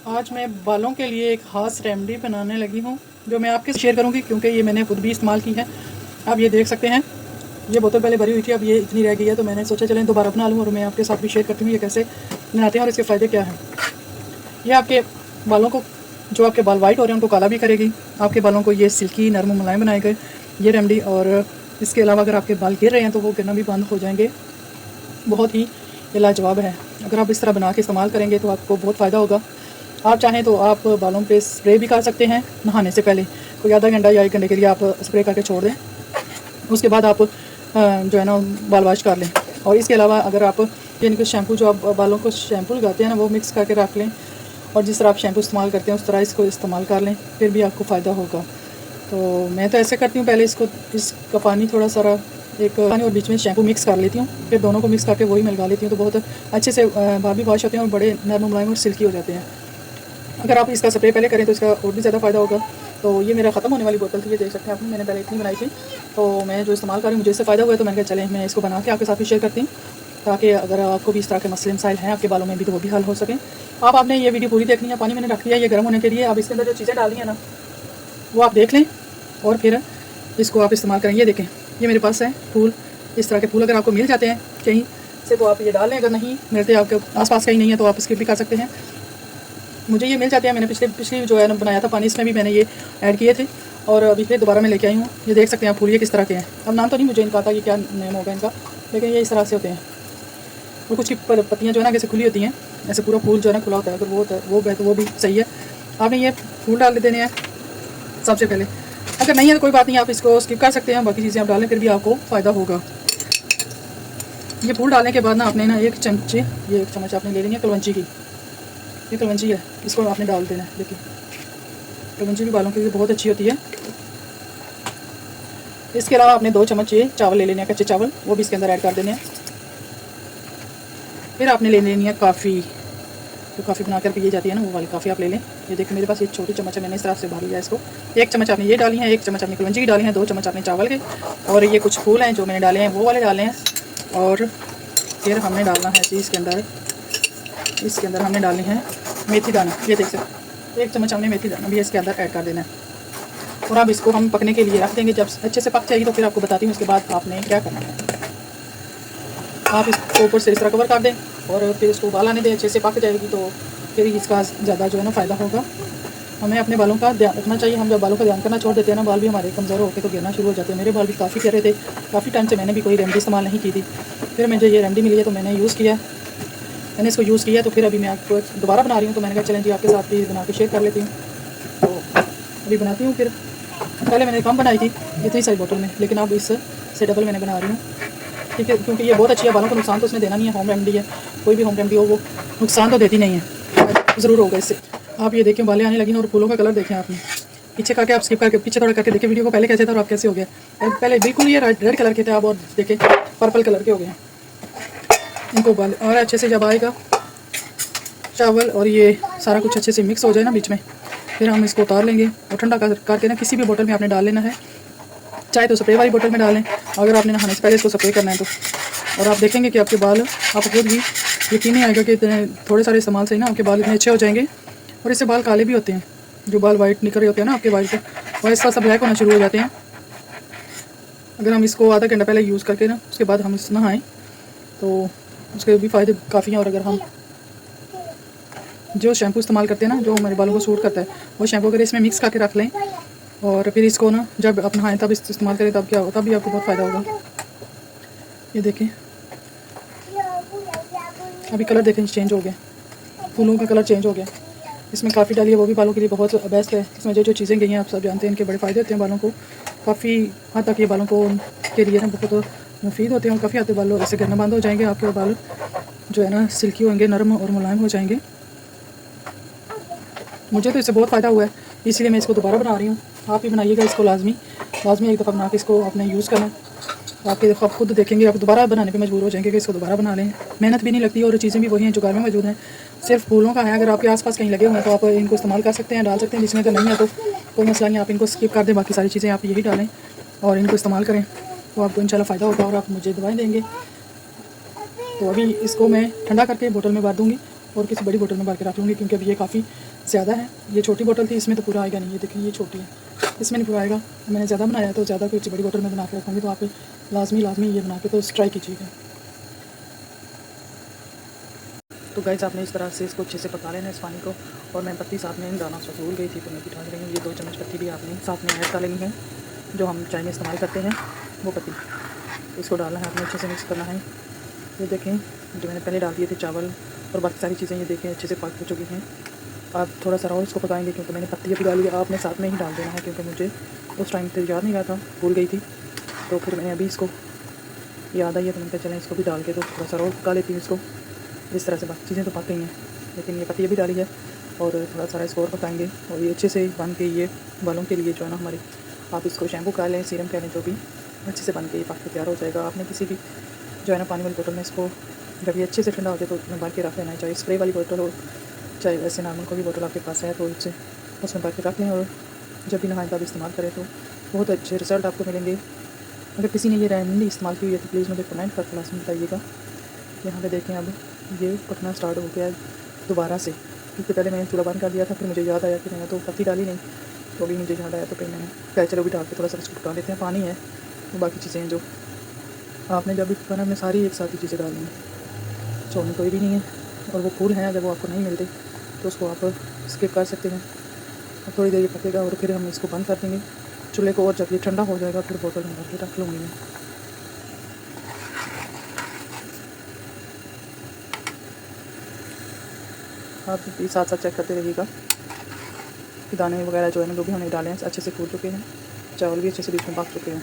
आज मैं बालों के लिए एक खास रेमेडी बनाने लगी हूँ जो मैं आपके शेयर करूँगी, क्योंकि ये मैंने खुद भी इस्तेमाल की है। आप ये देख सकते हैं, ये बोतल पहले भरी हुई थी, अब ये इतनी रह गई है, तो मैंने सोचा चलें दोबारा बना लूँ और मैं आपके साथ भी शेयर करती हूँ ये कैसे बनाते हैं और इसके फ़ायदे क्या हैं। ये आपके बालों को, जो आपके बाल वाइट हो रहे हैं उनको काला भी करेगी, आपके बालों को ये सिल्की नरम मुलायम बनाएगा ये रेमेडी। और इसके अलावा अगर आपके बाल गिर रहे हैं तो वो गिरना भी बंद हो जाएंगे। बहुत ही लाजवाब है। अगर आप इस तरह बना के इस्तेमाल करेंगे तो आपको बहुत फ़ायदा होगा। आप चाहें तो आप बालों पे स्प्रे भी कर सकते हैं नहाने से पहले, कोई आधा घंटा या 1 घंटे के लिए आप स्प्रे करके छोड़ दें। उसके बाद आप जो है ना बाल वॉश कर लें। और इसके अलावा अगर आप यानी कि शैम्पू, जो आप बालों को शैम्पू लगाते हैं ना, वो मिक्स करके रख लें और जिस तरह आप शैम्पू इस्तेमाल करते हैं उस तरह इसको इस्तेमाल कर लें, फिर भी आपको फ़ायदा होगा। तो मैं तो ऐसे करती हूँ, पहले इसका पानी थोड़ा सारा एक पानी और बीच में शैम्पू मिक्स कर लेती हूँ, फिर दोनों को मिक्स करके वही मिलवा लेती हूँ, तो बहुत अच्छे से बाल भी वॉश होते हैं और बड़े नरम मुलायम और सिल्की हो जाते हैं। अगर आप इसका स्प्रे पहले करें तो इसका और भी ज़्यादा फ़ायदा होगा। तो ये मेरा ख़त्म होने वाली बोतल थी, ये देख सकते हैं आपने, मैंने पहले इतनी बनाई थी, तो मैं जो इस्तेमाल कर रही हूँ मुझे इससे फ़ायदा हुआ है, तो मैंने कहा चलें मैं इसको बना के आपके साथ भी शेयर करती हूँ, ताकि अगर आपको भी इस तरह के मसले मसाइल हैं आपके बालों में भी तो वो भी हल हो सकें। आपने ये वीडियो पूरी देखनी है। पानी मैंने रख लिया ये गर्म होने के लिए। अब इसके अंदर जो चीज़ें डालनी है ना वो आप देख लें और फिर इसको आप इस्तेमाल करें। ये देखें, ये मेरे पास है फूल, इस तरह के फूल अगर आपको मिल जाते हैं कहीं से तो आप ये डाल लें, अगर नहीं मिलते, आपके आसपास कहीं नहीं है तो आप स्किप भी कर सकते हैं। मुझे ये मिल जाते हैं, मैंने पिछली जो है ना बनाया था पानी, इसमें भी मैंने ये ऐड किए थे और अभी फिर दोबारा मैं लेके आई हूँ। ये देख सकते हैं आप फूल ये किस तरह के हैं। अब नाम तो नहीं मुझे इनका आता कि क्या नेम होगा इनका, लेकिन ये इस तरह से होते हैं। और कुछ की पत्तियाँ जो है ना कैसे खुली होती हैं, ऐसे पूरा फूल जो है ना खुला होता है, अगर वो होता है वो भी सही है। आपने ये फूल डाल देने हैं सबसे पहले। अगर नहीं है तो कोई बात नहीं, आप इसको स्किप कर सकते हैं, बाकी चीज़ें आप डालें फिर भी आपको फ़ायदा होगा। ये फूल डालने के बाद ना आपने ना एक चम्मच आपने ले लेनी है कलवंजी की। ये कलवंजी है, इसको आपने डाल देना है। देखिए कलवंजी भी बालों के लिए बहुत अच्छी होती है। इसके अलावा आपने 2 चम्मच ये चावल ले लेने हैं, कच्चे चावल, वो भी इसके अंदर ऐड कर देने हैं। फिर आपने ले लेनी है काफ़ी, जो काफ़ी बना कर पी जाती है ना वो वाली काफ़ी आप ले लें। ये देखिए मेरे पास ये छोटी चम्मच है, मैंने इस तरह से भर लिया इसको। 1 चम्मच आपने ये डाली है, 1 चम्मच आपने कलवंजी की डाली है, 2 चम्मच आपने चावल के, और ये कुछ फूल हैं जो मैंने डाले हैं वो वाले डाले हैं। और फिर हमने डालना है जी इसके अंदर हमने डालनी है मेथी दाना। ये देख सकते 1 चम्मच हमने मेथी दाना भी इसके अंदर ऐड कर देना है। और अब इसको हम पकने के लिए रख देंगे। जब अच्छे से पक जाएगी तो फिर आपको बताती हूँ उसके बाद आपने क्या करना है। आप इसको ऊपर से इस तरह कवर कर दें और फिर इसको उबाल आने दें, अच्छे से पक जाएगी तो फिर इसका ज़्यादा जो है ना फ़ायदा होगा। हमें अपने बालों का ध्यान रखना चाहिए। हम जब बालों का ध्यान करना छोड़ देते हैं ना, बाल भी हमारे कमज़ोर होकर तो गिरना शुरू हो जाते हैं। मेरे बाल भी काफ़ी गिर रहे थे, काफ़ी टाइम से मैंने भी कोई रेमेडी इस्तेमाल नहीं की थी। फिर मुझे ये रेमेडी मिली है तो मैंने यूज़ किया, मैंने इसको यूज़ किया, तो फिर अभी मैं आपको दोबारा बना रही हूँ, तो मैंने कहा चलें जी आपके साथ भी बना के शेयर कर लेती हूँ। तो अभी बनाती हूँ। फिर पहले मैंने कम बनाई थी इतनी सारी बोतल में, लेकिन अब इससे डबल मैंने बना रही हूँ, ठीक है, क्योंकि ये बहुत अच्छी है। बालों को नुकसान तो उसने देना नहीं है, होम रेमेडी है। कोई भी होम रेमेडी हो वो नुकसान तो देती नहीं है, ज़रूर होगा इससे। आप ये देखें बालें आने लगी और फूलों का कलर देखें आपने, पीछे करके आप स्किप करके पीछे थोड़ा करके देखें वीडियो को, पहले कैसे था और आप कैसे हो गया। पहले बिल्कुल ये रेड कलर के थे, आप और देखें पर्पल कलर के हो गए हैं। इनको बाल और अच्छे से जब आएगा चावल और ये सारा कुछ अच्छे से मिक्स हो जाए ना बीच में, फिर हम इसको उतार लेंगे और ठंडा करके ना किसी भी बोतल में आपने डाल लेना है। चाहे तो स्प्रे वाली बोतल में डालें, अगर आपने नहाने से पहले इसको स्प्रे करना है तो। और आप देखेंगे कि आपके बाल, आप खुद भी यकीन नहीं आएगा कि इतने थोड़े सारे इस्तेमाल से ही ना आपके बाल इतने अच्छे हो जाएंगे। और इससे बाल काले भी होते हैं, जो बाल वाइट निकल रहे होते हैं ना आपके बाल के, और इसका सब ब्लैक होना शुरू हो जाते हैं। अगर हम इसको आधा घंटा पहले यूज़ करके ना उसके बाद हम इस नहाएँ तो उसके भी फ़ायदे काफ़ी हैं। और अगर हम जो शैम्पू इस्तेमाल करते हैं ना, जो हमारे बालों को सूट करता है, वो शैम्पू अगर इसमें मिक्स करके रख लें और फिर इसको ना जब आप नहाएं तब इस्तेमाल करें, तब क्या होगा, तब भी आपको बहुत फ़ायदा होगा। ये देखें अभी कलर देखें चेंज हो गया, फूलों का कलर चेंज हो गया। इसमें काफ़ी डाली है, वो भी बालों के लिए बहुत बेस्ट है। इसमें जो चीज़ें गई हैं आप सब जानते हैं, इनके बड़े फ़ायदे होते हैं बालों को, काफ़ी हद तक ये बालों को के लिए ना बहुत मुफीद होते हैं। और काफ़ी हद तक बालों ऐसे गिरना बंद हो जाएंगे, आपके बाल जो है ना सिल्की होंगे, नरम और मुलायम हो जाएंगे। मुझे तो इससे बहुत फ़ायदा हुआ है, इसलिए मैं इसको दोबारा बना रही हूँ। आप भी बनाइएगा इसको लाजमी एक दफ़ा बना के इसको आपने यूज़ करना। आपके खुद देखेंगे, आप दोबारा बनाने पे मजबूर हो जाएंगे कि इसको दोबारा बना लें। मेहनत भी नहीं लगती और चीज़ें भी वही हैं जो घर में मौजूद हैं, सिर्फ फूलों का है। अगर आपके आसपास कहीं लगे हुए हैं तो आप इनको इस्तेमाल कर सकते हैं, डाल सकते हैं। जिसमें तो नहीं है तो कोई मसला नहीं, आप इनको स्किप कर दें, बाकी सारी चीज़ें आप यही डालें और इनको इस्तेमाल करें तो आपको इंशाल्लाह फ़ायदा होगा और आप मुझे दवाएँ देंगे। तो अभी इसको मैं ठंडा करके बोतल में भर दूँगी और किसी बड़ी बोतल में भर के रख लूँगी, क्योंकि अभी ये काफ़ी ज़्यादा है। ये छोटी बोतल थी, इसमें तो पूरा आएगा नहीं। ये देखिए ये छोटी है, इसमें नहीं पूरा आएगा। मैंने ज़्यादा बनाया तो ज़्यादा कुछ बड़ी बोतल में बना के रखूँगी, तो आप लाजमी ये बना के तो ट्राई कीजिएगा। तो गाइस आपने इस तरह से इसको अच्छे से पका लेना इस पानी को। और मैं पत्ती साथ में डालना भूल गई थी, तो मैं भी डाल रही हूँ। ये 2 चम्मच पत्ती भी आपने साथ में ऐड डालेंगे हैं, जो हम चाय में इस्तेमाल करते हैं वो पत्ती। इसको डालना है, आपने अच्छे से मिक्स करना है। ये देखें जो मैंने पहले डाल दिए थे चावल और बाकी सारी चीज़ें, ये देखें अच्छे से पक हो चुकी हैं। आप थोड़ा सा और इसको पकाएंगे, क्योंकि मैंने पत्ती अभी डाली है। आपने साथ में ही डाल देना है, क्योंकि मुझे उस टाइम पे याद नहीं रहा था, भूल गई थी। तो फिर मैंने अभी इसको याद आई है, तो मैंने कहा चलें इसको भी डाल के तो थोड़ा सा और पका लेती हूँ इसको। इस तरह से बाकी चीज़ें तो पक गई हैं, लेकिन ये पत्ती अभी डाली है और थोड़ा सा इसको और पकाएंगे। और ये अच्छे से बन के, ये बालों के लिए जो है ना हमारे, आप इसको शैम्पू कह लें, सीरम कह लें, जो भी, अच्छे से बन के ये पक के तैयार हो जाएगा। आपने किसी भी जो है ना पानी वाली बोतल में इसको, जब ये अच्छे से ठंडा हो जाए तो उसमें भर के रख लेना है। चाहे स्प्रे वाली बोतल हो, चाहे वैसे नॉर्मल कोई भी बोतल आपके पास है, तो उसमें भर के रख लें। और जब भी नहाएं तब इस्तेमाल करें तो बहुत अच्छे रिज़ल्ट आपको मिलेंगे। अगर किसी ने ये रेमेडी इस्तेमाल की हुई है तो प्लीज़ मुझे कमेंट करके लाजमी बताइएगा। यहाँ पे देखें अब ये पकना स्टार्ट हो गया दोबारा से, क्योंकि पहले मैंने चूल्हा बंद कर दिया था। फिर मुझे याद आया कि मैंने तो पत्ती डाली नहीं, तो अभी मुझे याद आया, तो फिर मैंने कहा चलो भी डाल के थोड़ा सा इसको पका लेते हैं। पानी है तो बाकी चीज़ें जो आपने जब भी पकाना, अपने सारी एक साथ ही चीज़ें डालनी है, छोड़नी कोई भी नहीं है। और वो फूल हैं, अगर वो आपको नहीं मिलते तो उसको आप स्किप कर सकते हैं। और थोड़ी देर ये पकेगा और फिर हम इसको बंद कर देंगे चूल्हे को। और जब ये ठंडा हो जाएगा फिर बोतल में भर के रख लूँगी मैं। आप भी साथ साथ चेक करते रहिएगा कि दाने वगैरह जो है ना, जो भी हमने डाले हैं अच्छे से फूल चुके हैं, चावल भी अच्छे से बीच में पक चुके हैं।